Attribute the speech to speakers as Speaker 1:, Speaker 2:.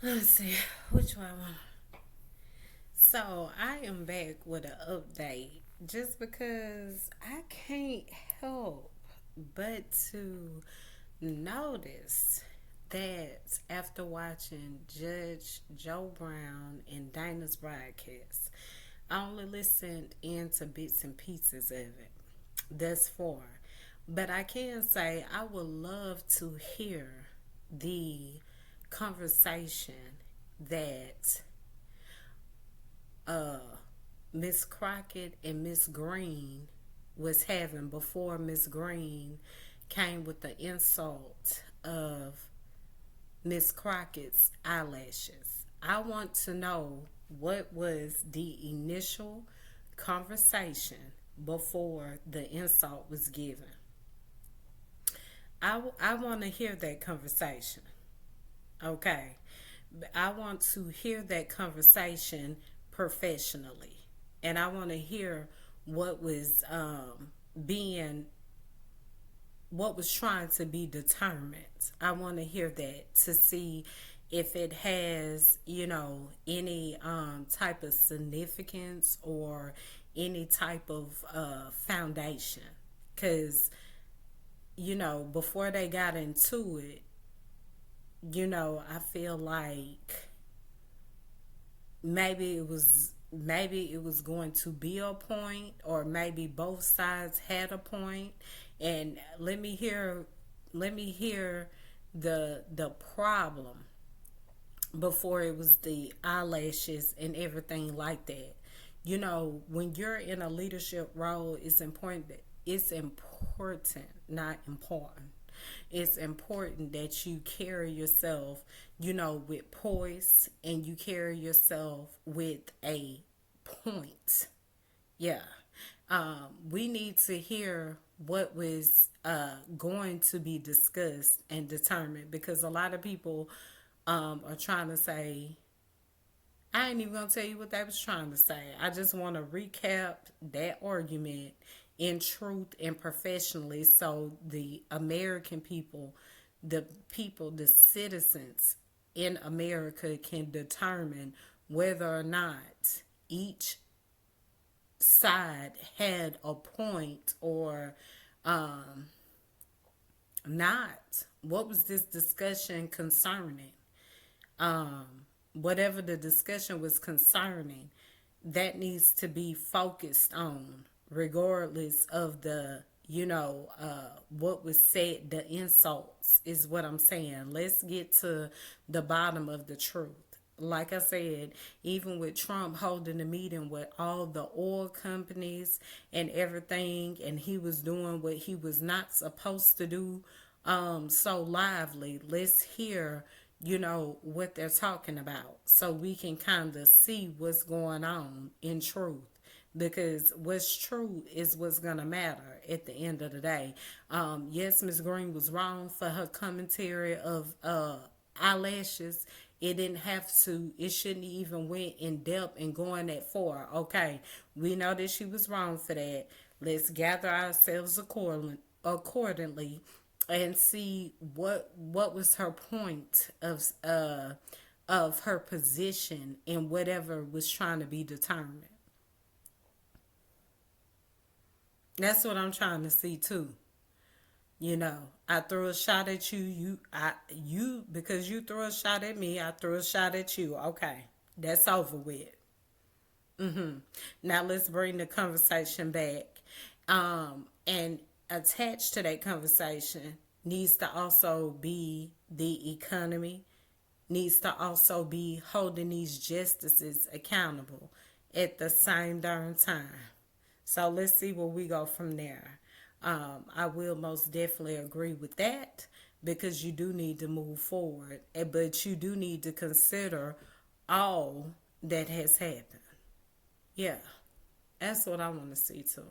Speaker 1: Let's see, which one I want. So I am back with an update just because I can't help but to notice that after watching Judge Joe Brown and Dana's broadcast, I only listened into bits and pieces of it thus far. But I can say I would love to hear the conversation that uh, Miss Crockett and Miss Green was having before Miss Green came with the insult of Miss Crockett's eyelashes. I want to know what was the initial conversation before the insult was given. I want to hear that conversation. Okay. I want to hear that conversation professionally. And I want to hear what was being, what was trying to be determined. I want to hear that to see if it has, any type of significance or any type of foundation. Because, before they got into it, I feel like maybe it was going to be a point, or maybe both sides had a point. And let me hear the problem before it was the eyelashes and everything like that. When you're in a leadership role, it's important, not important. It's important that you carry yourself, with poise, and you carry yourself with a point. Yeah. We need to hear what was going to be discussed and determined, because a lot of people are trying to say, I ain't even gonna tell you what they was trying to say. I just want to recap that argument in truth and professionally, so the American people, the citizens in America can determine whether or not each side had a point or not. What was this discussion concerning? Whatever the discussion was concerning, that needs to be focused on, regardless of what was said. The insults is what I'm saying. Let's get to the bottom of the truth. Like I said, even with Trump holding a meeting with all the oil companies and everything, and he was doing what he was not supposed to do, so lively. Let's hear, what they're talking about, so we can kind of see what's going on in truth. Because what's true is what's gonna matter at the end of the day. Yes, Miss Green was wrong for her commentary of eyelashes. It didn't have to. It shouldn't even went in depth and going that far. Okay, we know that she was wrong for that. Let's gather ourselves accordingly and see what was her point of her position in whatever was trying to be determined. That's what I'm trying to see too. I threw a shot at you. You because you threw a shot at me, I threw a shot at you. Okay, that's over with. Now let's bring the conversation back. And attached to that conversation needs to also be the economy, needs to also be holding these justices accountable at the same darn time. So let's see where we go from there. I will most definitely agree with that, because you do need to move forward, but you do need to consider all that has happened. Yeah, that's what I want to see too.